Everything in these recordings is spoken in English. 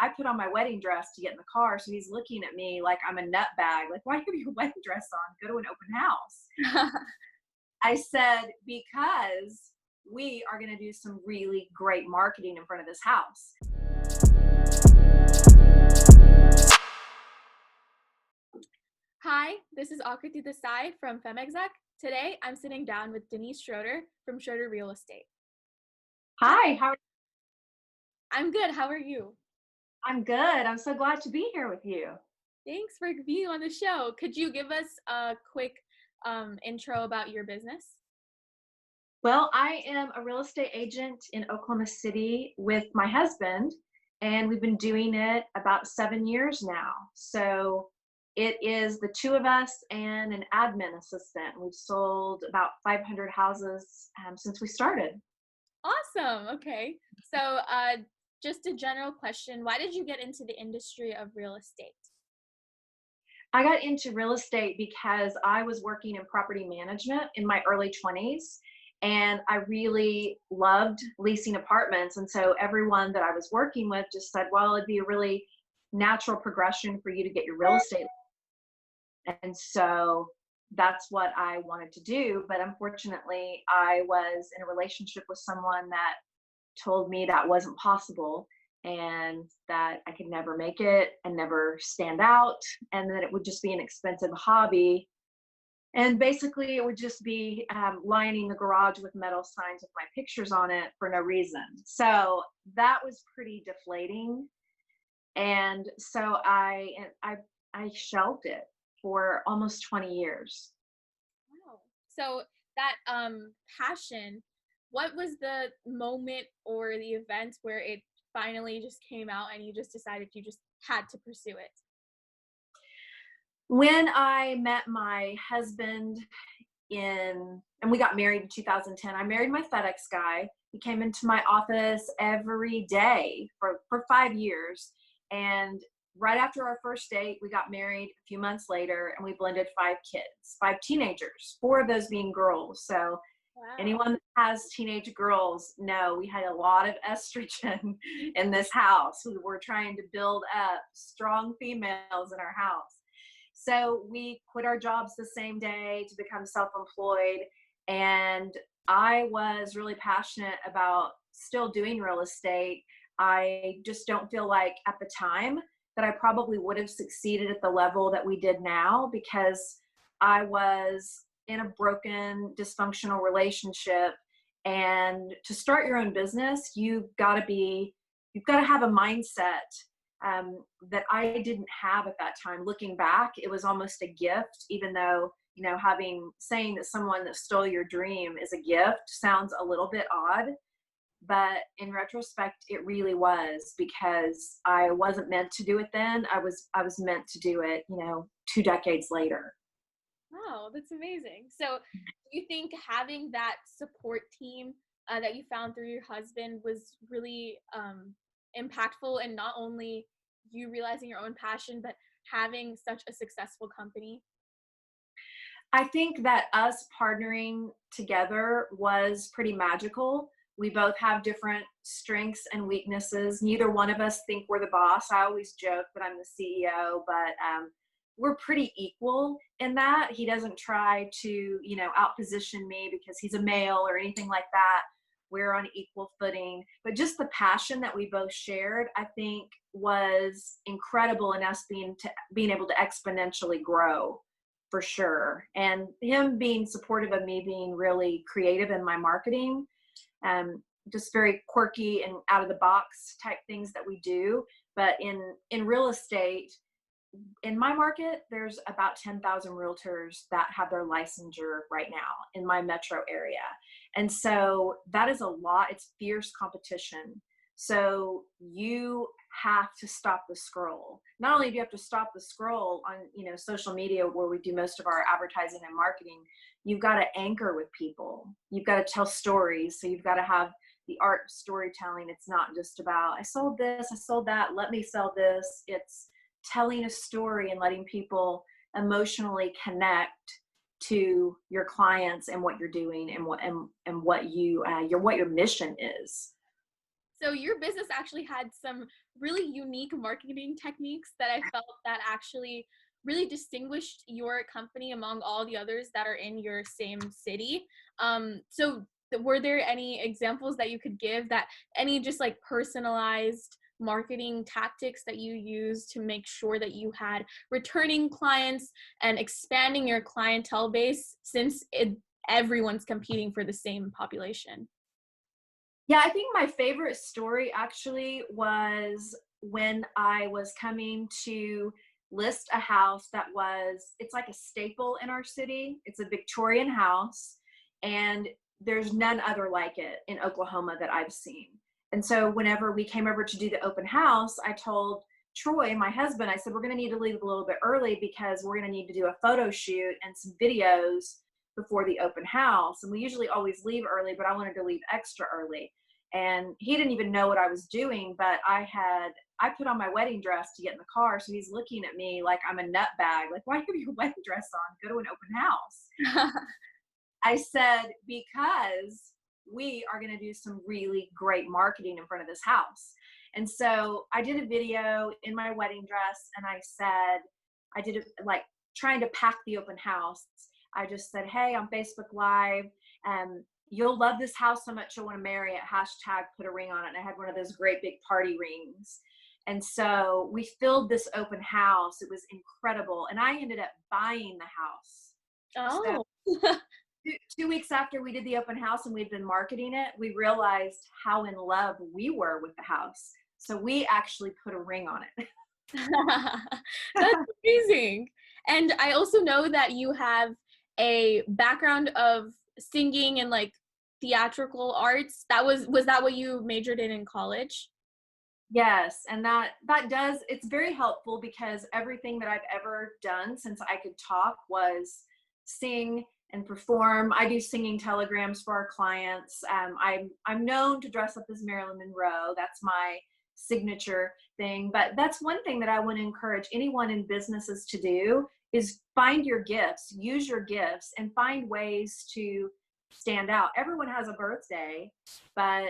I put on my wedding dress to get in the car. So he's looking at me like I'm a nutbag. Like, why do you have your wedding dress on? Go to an open house. I said, because we are going to do some really great marketing in front of this house. Hi, this is Aakruti Desai from FemExec. Today, I'm sitting down with Denise Schroder from Schroder Real Estate. Hi, how are you? I'm good. How are you? I'm good. I'm so glad to be here with you. Thanks for being on the show. Could you give us a quick intro about your business? Well, I am a real estate agent in Oklahoma City with my husband, and we've been doing it about 7 years now. So it is the two of us and an admin assistant. We've sold about 500 houses since we started. Awesome. Okay. So just a general question. Why did you get into the industry of real estate? I got into real estate because I was working in property management in my early 20s, and I really loved leasing apartments. And so everyone that I was working with just said, well, it'd be a really natural progression for you to get your real estate. And so that's what I wanted to do. But unfortunately, I was in a relationship with someone that told me that wasn't possible and that I could never make it and never stand out, and that it would just be an expensive hobby. And basically, it would just be lining the garage with metal signs with my pictures on it for no reason. So that was pretty deflating. And so I shelved it for almost 20 years. Wow. So that passion, what was the moment or the event where it finally just came out and you just decided you just had to pursue it? When I met my husband and we got married in 2010, I married my FedEx guy. He came into my office every day for 5 years. And right after our first date, we got married a few months later, and we blended 5 kids, 5 teenagers, 4 of those being girls. So Wow. anyone that has teenage girls know we had a lot of estrogen in this house. We were trying to build up strong females in our house. So we quit our jobs the same day to become self-employed. And I was really passionate about still doing real estate. I just don't feel like at the time that I probably would have succeeded at the level that we did now, because I was in a broken, dysfunctional relationship. And to start your own business, you've got to have a mindset that I didn't have at that time. Looking back, it was almost a gift, even though, saying that someone that stole your dream is a gift sounds a little bit odd. But in retrospect, it really was, because I wasn't meant to do it then. I was meant to do it, 2 decades later. Wow, that's amazing. So do you think having that support team that you found through your husband was really impactful in not only you realizing your own passion, but having such a successful company? I think that us partnering together was pretty magical. We both have different strengths and weaknesses. Neither one of us think we're the boss. I always joke that I'm the CEO, but we're pretty equal in that. He doesn't try to, outposition me because he's a male or anything like that. We're on equal footing. But just the passion that we both shared, I think, was incredible in us being able to exponentially grow, for sure. And him being supportive of me being really creative in my marketing, just very quirky and out of the box type things that we do. But in real estate, in my market, there's about 10,000 realtors that have their licensure right now in my metro area. And so that is a lot. It's fierce competition. So you have to stop the scroll. Not only do you have to stop the scroll on, social media, where we do most of our advertising and marketing, you've got to anchor with people. You've got to tell stories. So you've got to have the art of storytelling. It's not just about, I sold this, I sold that, let me sell this. It's telling a story and letting people emotionally connect to your clients and what you're doing and what your mission is. So your business actually had some really unique marketing techniques that I felt that actually really distinguished your company among all the others that are in your same city. So were there any examples that you could give, that any just like personalized marketing tactics that you used to make sure that you had returning clients and expanding your clientele base, since everyone's competing for the same population? Yeah, I think my favorite story actually was when I was coming to list a house that it's like a staple in our city. It's a Victorian house, and there's none other like it in Oklahoma that I've seen. And so whenever we came over to do the open house, I told Troy, my husband, I said, we're going to need to leave a little bit early because we're going to need to do a photo shoot and some videos before the open house. And we usually always leave early, but I wanted to leave extra early. And he didn't even know what I was doing, but I put on my wedding dress to get in the car. So he's looking at me like I'm a nutbag. Like, why have your wedding dress on? Go to an open house. I said, because we are going to do some really great marketing in front of this house. And so I did a video in my wedding dress, and I said, I did it like trying to pack the open house. I just said, hey, on Facebook Live, you'll love this house so much you'll want to marry it. Hashtag put a ring on it. And I had one of those great big party rings. And so we filled this open house. It was incredible. And I ended up buying the house. Oh. So 2 weeks after we did the open house and we'd been marketing it, we realized how in love we were with the house. So we actually put a ring on it. That's amazing. And I also know that you have a background of singing and like theatrical arts. Was that what you majored in college? Yes, and it's very helpful because everything that I've ever done since I could talk was sing and perform. I do singing telegrams for our clients. I'm known to dress up as Marilyn Monroe. That's my signature thing. But that's one thing that I want to encourage anyone in businesses to do is find your gifts, use your gifts, and find ways to stand out. Everyone has a birthday, but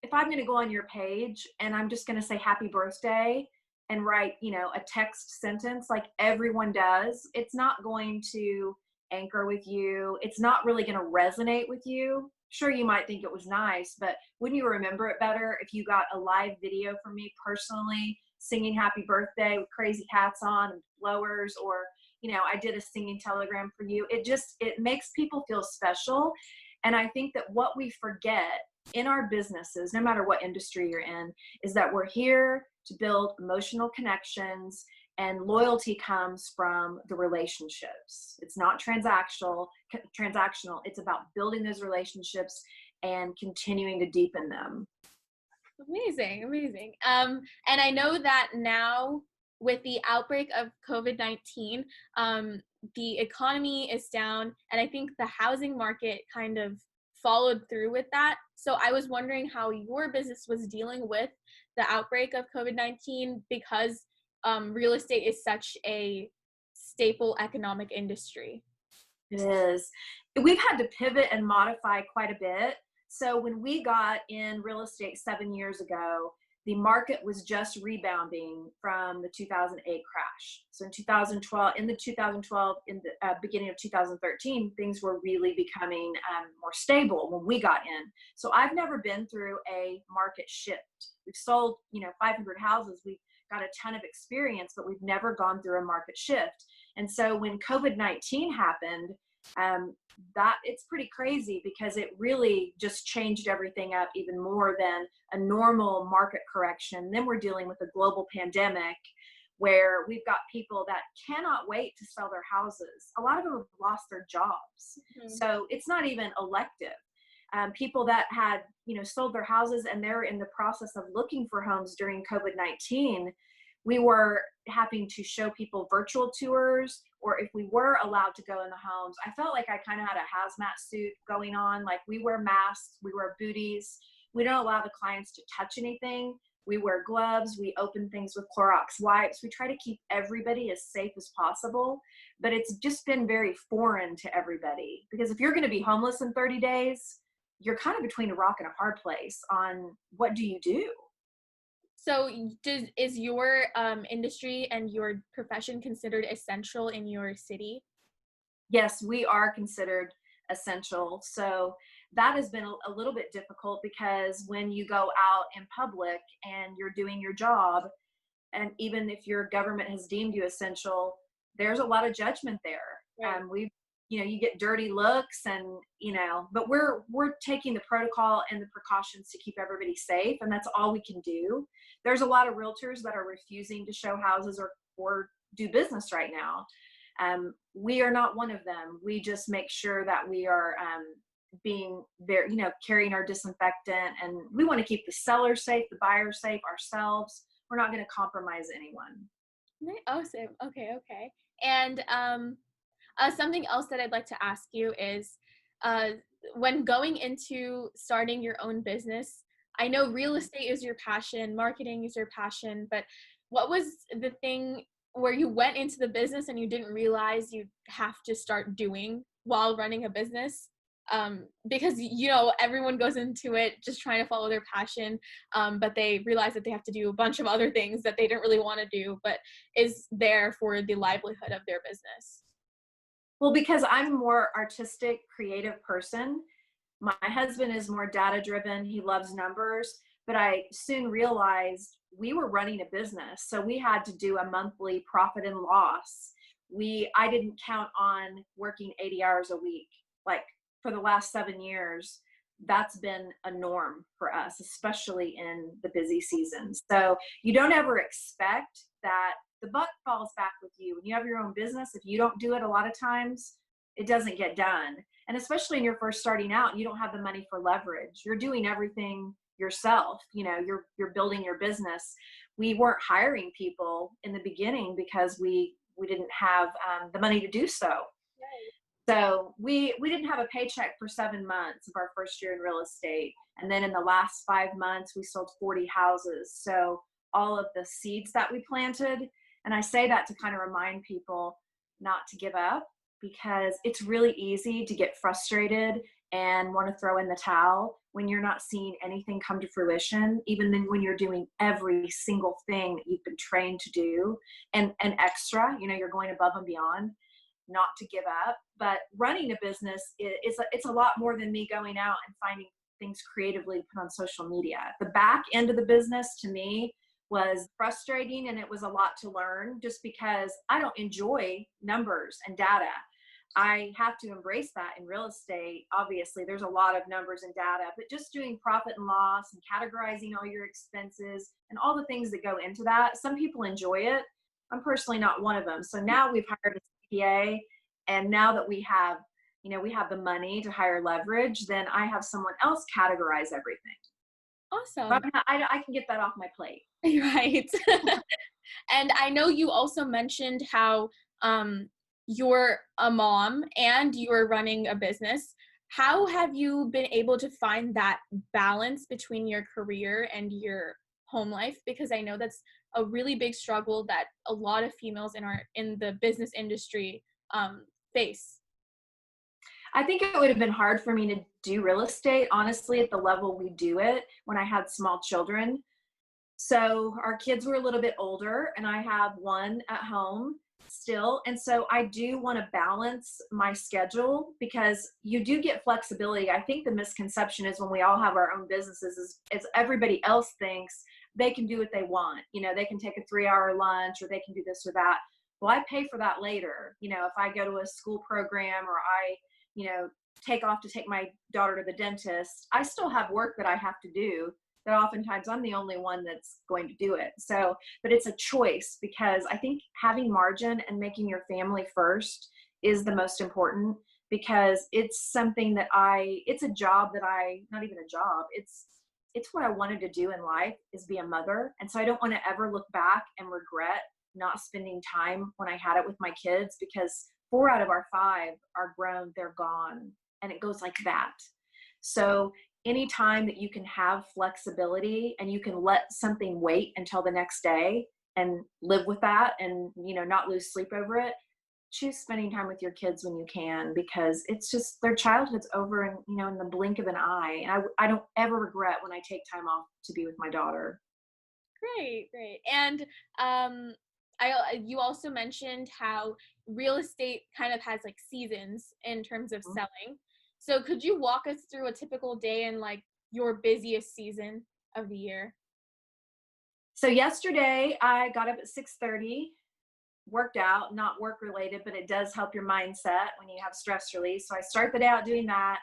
if I'm going to go on your page and I'm just going to say happy birthday and write, a text sentence like everyone does, it's not going to anchor with you. It's not really going to resonate with you. Sure, you might think it was nice, but wouldn't you remember it better if you got a live video from me personally singing happy birthday with crazy hats on and blowers, or I did a singing telegram for you. It makes people feel special. And I think that what we forget in our businesses, no matter what industry you're in, is that we're here to build emotional connections, and loyalty comes from the relationships. It's not transactional. It's about building those relationships and continuing to deepen them. Amazing. And I know that now with the outbreak of COVID-19, the economy is down, and I think the housing market kind of followed through with that. So I was wondering how your business was dealing with the outbreak of COVID-19, because real estate is such a staple economic industry. It is. We've had to pivot and modify quite a bit. So when we got in real estate 7 years ago, the market was just rebounding from the 2008 crash. So in 2012, in the beginning of 2013, things were really becoming more stable when we got in. So I've never been through a market shift. We've sold, 500 houses. We've got a ton of experience, but we've never gone through a market shift. And so when COVID-19 happened, that it's pretty crazy because it really just changed everything up even more than a normal market correction. Then we're dealing with a global pandemic where we've got people that cannot wait to sell their houses. A lot of them have lost their jobs. Mm-hmm. So it's not even elective. People that had, sold their houses and they're in the process of looking for homes during COVID-19, we were having to show people virtual tours, or if we were allowed to go in the homes, I felt like I kind of had a hazmat suit going on. Like we wear masks, we wear booties. We don't allow the clients to touch anything. We wear gloves. We open things with Clorox wipes. We try to keep everybody as safe as possible, but it's just been very foreign to everybody, because if you're going to be homeless in 30 days, you're kind of between a rock and a hard place on what do you do? So is your industry and your profession considered essential in your city? Yes, we are considered essential. So that has been a little bit difficult because when you go out in public and you're doing your job, and even if your government has deemed you essential, there's a lot of judgment there. Right. We, you get dirty looks, and but we're taking the protocol and the precautions to keep everybody safe, and that's all we can do. There's a lot of realtors that are refusing to show houses or do business right now. We are not one of them. We just make sure that we are being very, carrying our disinfectant, and we want to keep the seller safe, the buyer safe, ourselves. We're not going to compromise anyone. Awesome. Okay, okay. And something else that I'd like to ask you is, uh, when going into starting your own business, I know real estate is your passion, marketing is your passion, but what was the thing where you went into the business and you didn't realize you have to start doing while running a business? Because everyone goes into it just trying to follow their passion, but they realize that they have to do a bunch of other things that they didn't really want to do, but is there for the livelihood of their business. Well, because I'm a more artistic, creative person. My husband is more data driven. He loves numbers, but I soon realized we were running a business. So we had to do a monthly profit and loss. I didn't count on working 80 hours a week. Like for the last 7 years, that's been a norm for us, especially in the busy seasons. So you don't ever expect that the buck falls back with you. When you have your own business, if you don't do it a lot of times, it doesn't get done. And especially when you're first starting out and you don't have the money for leverage, you're doing everything yourself. You're building your business. We weren't hiring people in the beginning because we didn't have the money to do so. Right. So we didn't have a paycheck for 7 months of our first year in real estate. And then in the last 5 months, we sold 40 houses. So all of the seeds that we planted, and I say that to kind of remind people not to give up, because it's really easy to get frustrated and want to throw in the towel when you're not seeing anything come to fruition, even then when you're doing every single thing that you've been trained to do, and extra, you're going above and beyond, not to give up. But running a business it's a lot more than me going out and finding things creatively to put on social media. The back end of the business to me was frustrating, and it was a lot to learn just because I don't enjoy numbers and data. I have to embrace that in real estate. Obviously, there's a lot of numbers and data, but just doing profit and loss and categorizing all your expenses and all the things that go into that, some people enjoy it. I'm personally not one of them. So now we've hired a CPA, and now that we have the money to hire leverage, then I have someone else categorize everything. Awesome. But I can get that off my plate. Right. And I know you also mentioned how you're a mom and you're running a business. How have you been able to find that balance between your career and your home life? Because I know that's a really big struggle that a lot of females in the business industry face. I think it would have been hard for me to do real estate, honestly, at the level we do it when I had small children. So our kids were a little bit older, and I have one at home still. And so I do want to balance my schedule, because you do get flexibility. I think the misconception is when we all have our own businesses is everybody else thinks they can do what they want. They can take a 3-hour lunch, or they can do this or that. Well, I pay for that later. If I go to a school program, or I, take off to take my daughter to the dentist, I still have work that I have to do, that oftentimes I'm the only one that's going to do it. So, but it's a choice, because I think having margin and making your family first is the most important, because it's something that it's a job that not even a job, it's what I wanted to do in life, is be a mother. And so I don't want to ever look back and regret not spending time when I had it with my kids, because 4 out of our 5 are grown, they're gone, and it goes like that. So anytime that you can have flexibility and you can let something wait until the next day and live with that, and not lose sleep over it, choose spending time with your kids when you can, because it's just their childhood's over in the blink of an eye. And I don't ever regret when I take time off to be with my daughter. Great, great. And you also mentioned how real estate kind of has like seasons in terms of selling. So could you walk us through a typical day in like your busiest season of the year? So yesterday I got up at 6:30, worked out, not work related, but it does help your mindset when you have stress release. So I start the day out doing that.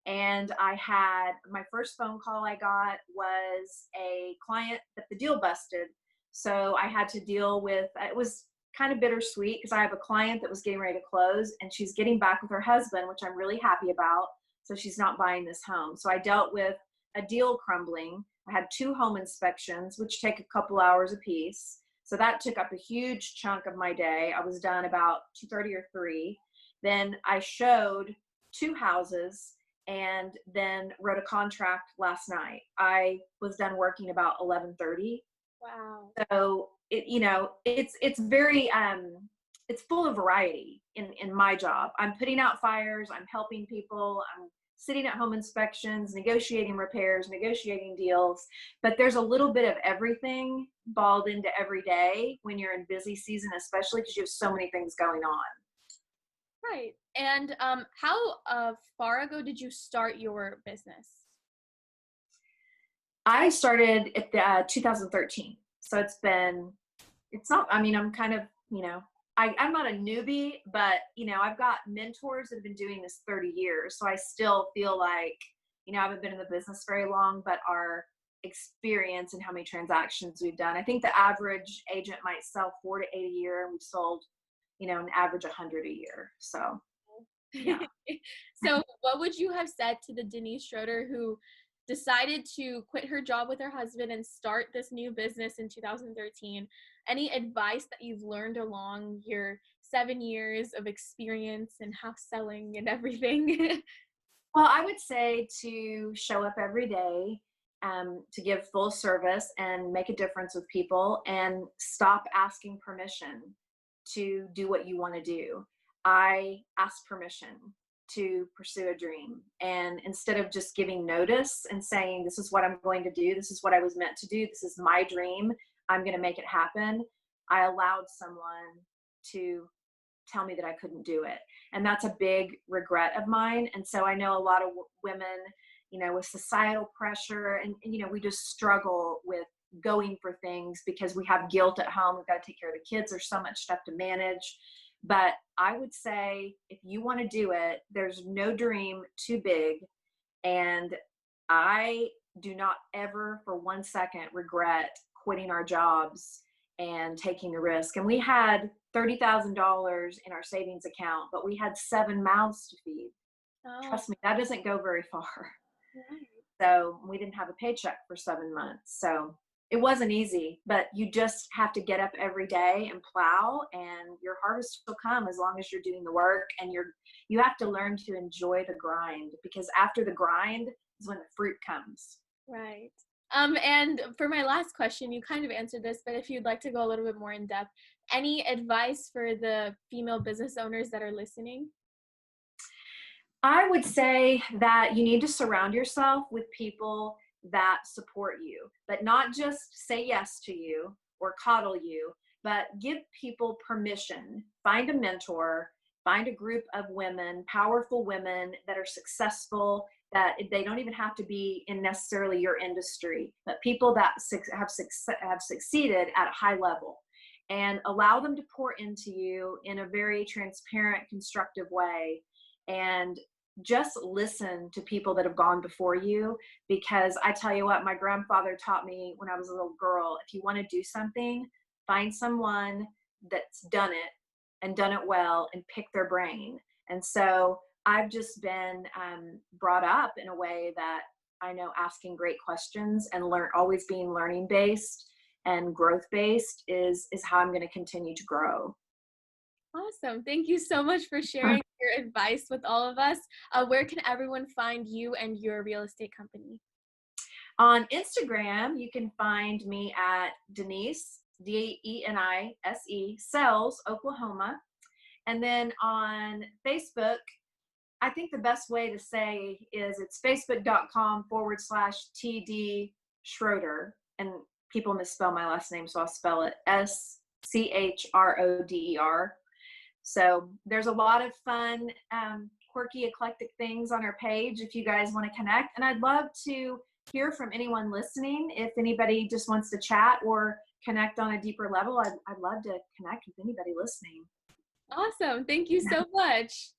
And I had my first phone call I got was a client that the deal busted. So I had to deal with, it was kind of bittersweet because I have a client that was getting ready to close and she's getting back with her husband, which I'm really happy about. So she's not buying this home. So I dealt with a deal crumbling. I had 2 home inspections, which take a couple hours apiece. So that took up a huge chunk of my day. I was done about 2:30 or 3. Then I showed 2 houses and then wrote a contract last night. I was done working about 11:30. Wow. So it's very it's full of variety in my job. I'm putting out fires, I'm helping people, I'm sitting at home inspections, negotiating repairs, negotiating deals, but there's a little bit of everything balled into every day when you're in busy season, especially because you have so many things going on. Right. And how far ago did you start your business? I started at 2013. So it's not, I mean, I'm kind of, I'm not a newbie, but, I've got mentors that have been doing this 30 years. So I still feel like, I haven't been in the business very long, but our experience and how many transactions we've done. I think the average agent might sell 4 to 8 a year, and we've sold, an average 100 a year. So, yeah. So what would you have said to the Denise Schroder who decided to quit her job with her husband and start this new business in 2013? Any advice that you've learned along your 7 years of experience in house selling and everything? Well, I would say to show up every day, to give full service and make a difference with people and stop asking permission to do what you want to do. I ask permission to pursue a dream. And instead of just giving notice and saying, this is what I'm going to do, this is what I was meant to do, this is my dream, I'm going to make it happen, I allowed someone to tell me that I couldn't do it. And that's a big regret of mine. And so I know a lot of women, with societal pressure and we just struggle with going for things because we have guilt at home. We've got to take care of the kids. There's so much stuff to manage. But I would say if you want to do it, there's no dream too big. And I do not ever for 1 second regret quitting our jobs and taking the risk. And we had $30,000 in our savings account, but we had 7 mouths to feed. Oh, Trust me, that doesn't go very far. right. So we didn't have a paycheck for 7 months. So it wasn't easy, but you just have to get up every day and plow, and your harvest will come as long as you're doing the work. And you have to learn to enjoy the grind, because after the grind is when the fruit comes. Right. And for my last question, you kind of answered this, but if you'd like to go a little bit more in depth, any advice for the female business owners that are listening? I would say that you need to surround yourself with people that support you, but not just say yes to you or coddle you, but give people permission. Find a mentor, find a group of women, powerful women that are successful, that they don't even have to be in necessarily your industry, but people that have succeeded at a high level, and allow them to pour into you in a very transparent, constructive way. And just listen to people that have gone before you, because I tell you what, my grandfather taught me when I was a little girl, if you want to do something, find someone that's done it and done it well and pick their brain. And so I've just been brought up in a way that I know asking great questions and always being learning based and growth based is how I'm going to continue to grow. Awesome. Thank you so much for sharing your advice with all of us. Where can everyone find you and your real estate company? On Instagram, you can find me at Denise, Denise, Sells, Oklahoma. And then on Facebook, I think the best way to say is it's facebook.com/TD Schroder. And people misspell my last name, so I'll spell it Schroder. So there's a lot of fun, quirky, eclectic things on our page if you guys want to connect. And I'd love to hear from anyone listening. If anybody just wants to chat or connect on a deeper level, I'd love to connect with anybody listening. Awesome. Thank you so much.